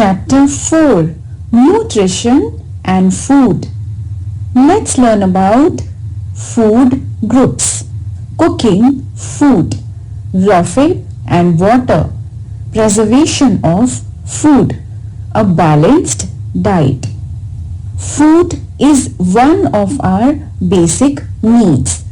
Chapter 4: Nutrition and Food. Let's learn about food groups. Cooking food, roughing and water, preservation of food, a balanced diet. Food is one of our basic needs.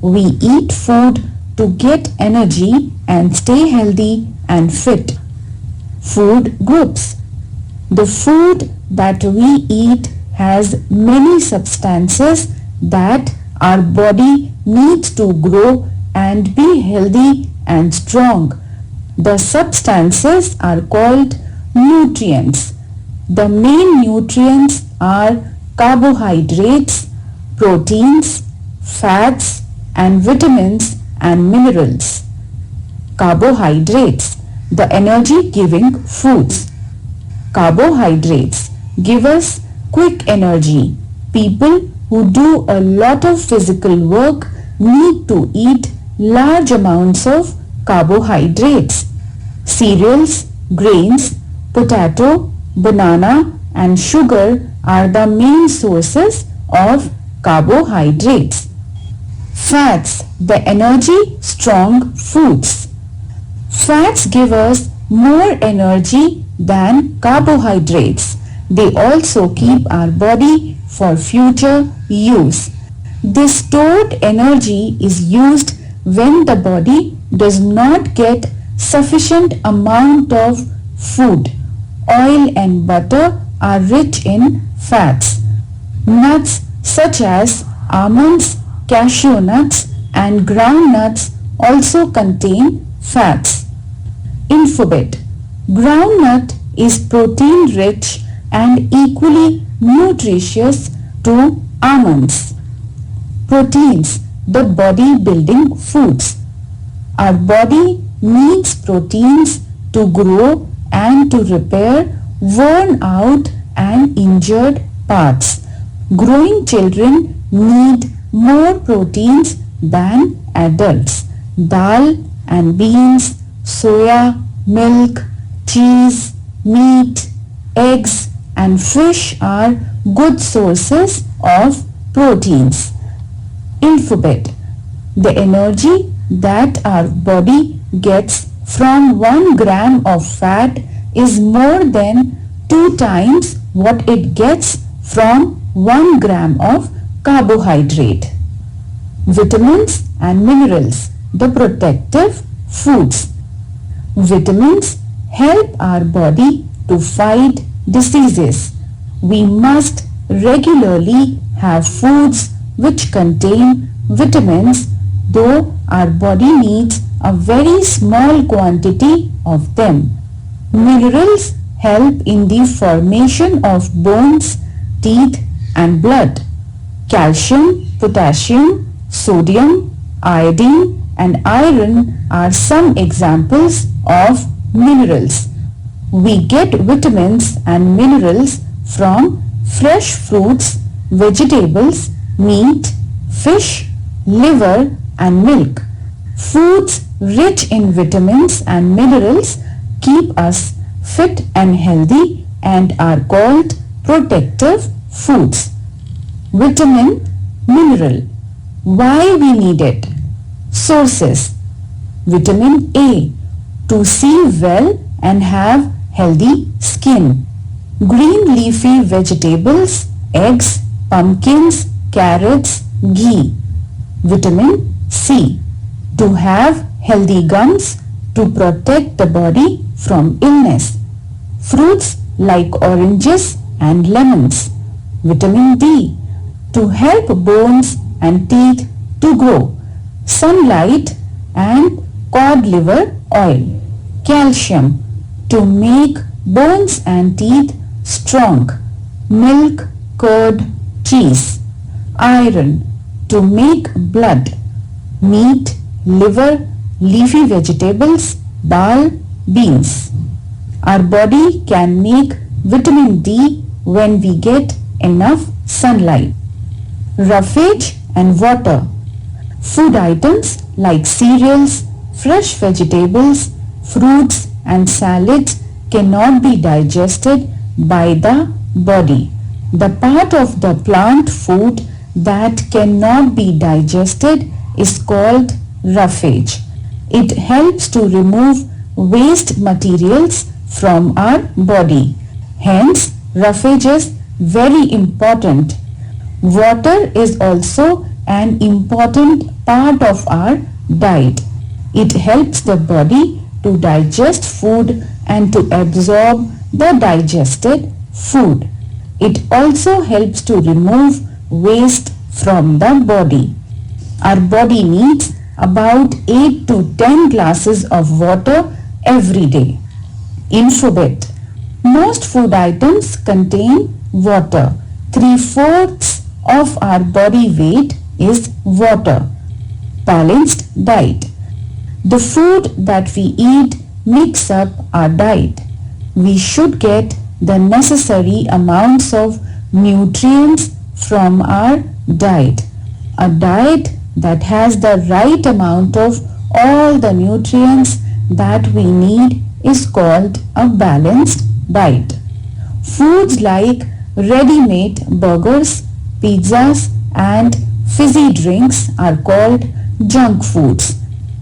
We eat food to get energy and stay healthy and fit. Food groups. The food that we eat has many substances that our body needs to grow and be healthy and strong. The substances are called nutrients. The main nutrients are carbohydrates, proteins, fats, and vitamins and minerals. Carbohydrates, the energy-giving foods. Carbohydrates give us quick energy. People who do a lot of physical work need to eat large amounts of carbohydrates. Cereals, grains, potato, banana and sugar are the main sources of carbohydrates. Fats, the energy-strong foods. Fats give us more energy than carbohydrates. They also keep our body for future use. This stored energy is used when the body does not get sufficient amount of food. Oil and butter are rich in fats. Nuts such as almonds, cashew nuts and groundnuts also contain fats. Alphabet. Groundnut is protein rich and equally nutritious to almonds. Proteins, the body building foods. Our body needs proteins to grow and to repair worn out and injured parts. Growing children need more proteins than adults. Dal and beans, soya, milk, cheese, meat, eggs and fish are good sources of proteins. Alphabet. The energy that our body gets from 1 gram of fat is more than 2 times what it gets from 1 gram of carbohydrate. Vitamins and minerals, the protective foods. Vitamins help our body to fight diseases. We must regularly have foods which contain vitamins, though our body needs a very small quantity of them. Minerals help in the formation of bones, teeth and blood. Calcium, potassium, sodium, iodine and iron are some examples of minerals. We get vitamins and minerals from fresh fruits, vegetables, meat, fish, liver and milk. Foods rich in vitamins and minerals keep us fit and healthy and are called protective foods. Vitamin, mineral. Why we need it? Sources. Vitamin A, to see well and have healthy skin. Green leafy vegetables, eggs, pumpkins, carrots, ghee. Vitamin C, to have healthy gums to protect the body from illness. Fruits like oranges and lemons. Vitamin D, to help bones and teeth to grow. Sunlight and cod liver oil. Calcium, to make bones and teeth strong. Milk, curd, cheese. Iron, to make blood. Meat, liver, leafy vegetables, dal, beans. Our body can make vitamin D when we get enough sunlight. Roughage and water. Food items like cereals, fresh vegetables, fruits and salads cannot be digested by the body. The part of the plant food that cannot be digested is called roughage. It helps to remove waste materials from our body. Hence, roughage is very important. Water is also an important part of our diet. It helps the body to digest food and to absorb the digested food. It also helps to remove waste from the body. Our body needs about 8 to 10 glasses of water every day. Infobit. Most food items contain water. 3/4 of our body weight is water. Balanced diet. The food that we eat makes up our diet. We should get the necessary amounts of nutrients from our diet. A diet that has the right amount of all the nutrients that we need is called a balanced diet. Foods like ready-made burgers, pizzas and fizzy drinks are called junk foods.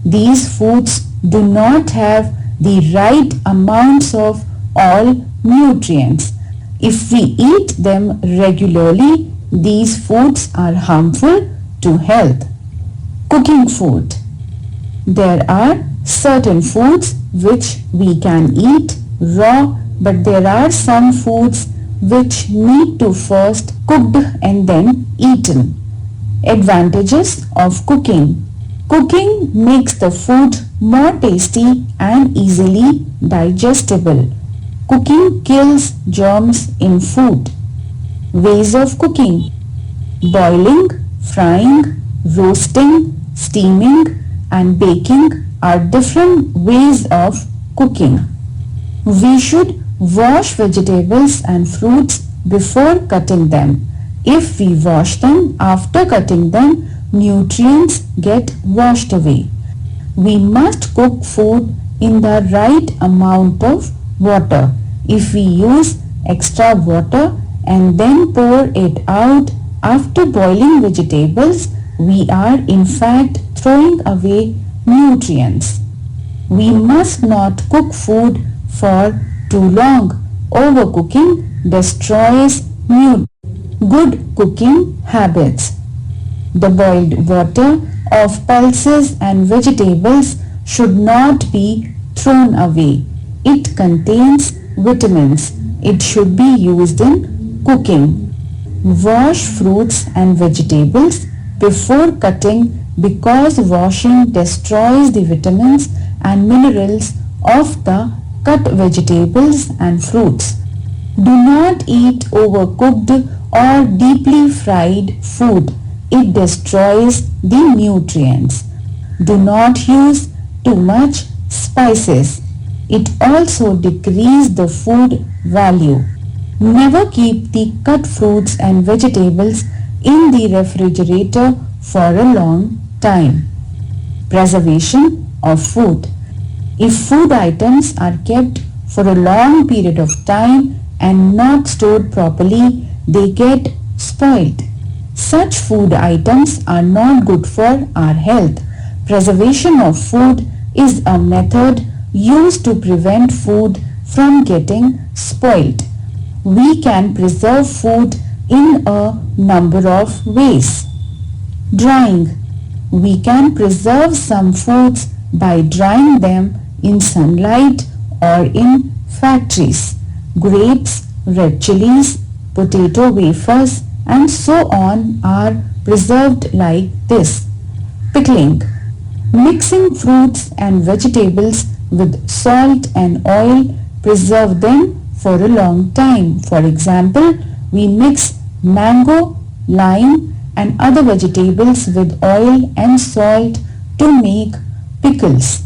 These foods do not have the right amounts of all nutrients. If we eat them regularly, these foods are harmful to health. Cooking food. There are certain foods which we can eat raw, but there are some foods which need to first cooked and then eaten. Advantages of cooking. Cooking makes the food more tasty and easily digestible. Cooking kills germs in food. Ways of cooking. Boiling, frying, roasting, steaming and baking are different ways of cooking. We should wash vegetables and fruits before cutting them. If we wash them after cutting them, nutrients get washed away. We must cook food in the right amount of water. If we use extra water and then pour it out after boiling vegetables, we are in fact throwing away nutrients. We must not cook food for too long. Overcooking destroys nutrients. Good cooking habits. The boiled water of pulses and vegetables should not be thrown away. It contains vitamins. It should be used in cooking. Wash fruits and vegetables before cutting because washing destroys the vitamins and minerals of the cut vegetables and fruits. Do not eat overcooked or deeply fried food. It destroys the nutrients. Do not use too much spices. It also decreases the food value. Never keep the cut fruits and vegetables in the refrigerator for a long time. Preservation of food. If food items are kept for a long period of time and not stored properly, they get spoiled. Such food items are not good for our health. Preservation of food is a method used to prevent food from getting spoiled. We can preserve food in a number of ways. Drying. We can preserve some foods by drying them in sunlight or in factories. Grapes, red chilies, potato wafers and so on are preserved like this. Pickling. Mixing fruits and vegetables with salt and oil preserve them for a long time. For example, we mix mango, lime and other vegetables with oil and salt to make pickles.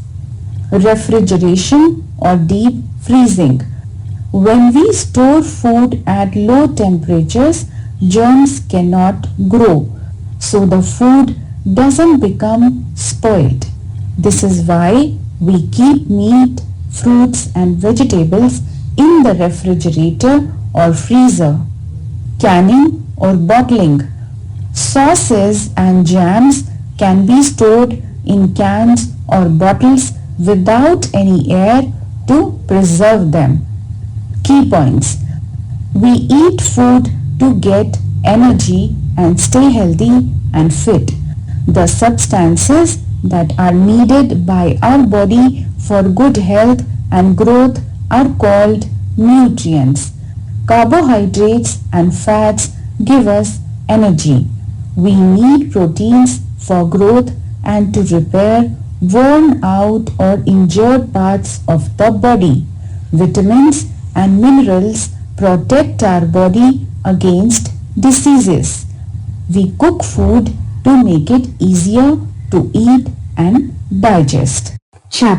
Refrigeration or deep freezing. When we store food at low temperatures, germs cannot grow, so the food doesn't become spoiled. This is why we keep meat, fruits and vegetables in the refrigerator or freezer. Canning or bottling. Sauces and jams can be stored in cans or bottles without any air to preserve them. Key points. We eat food to get energy and stay healthy and fit. The substances that are needed by our body for good health and growth are called nutrients. Carbohydrates and fats give us energy. We need proteins for growth and to repair worn out or injured parts of the body. Vitamins and minerals protect our body against diseases. We cook food to make it easier to eat and digest. Chapter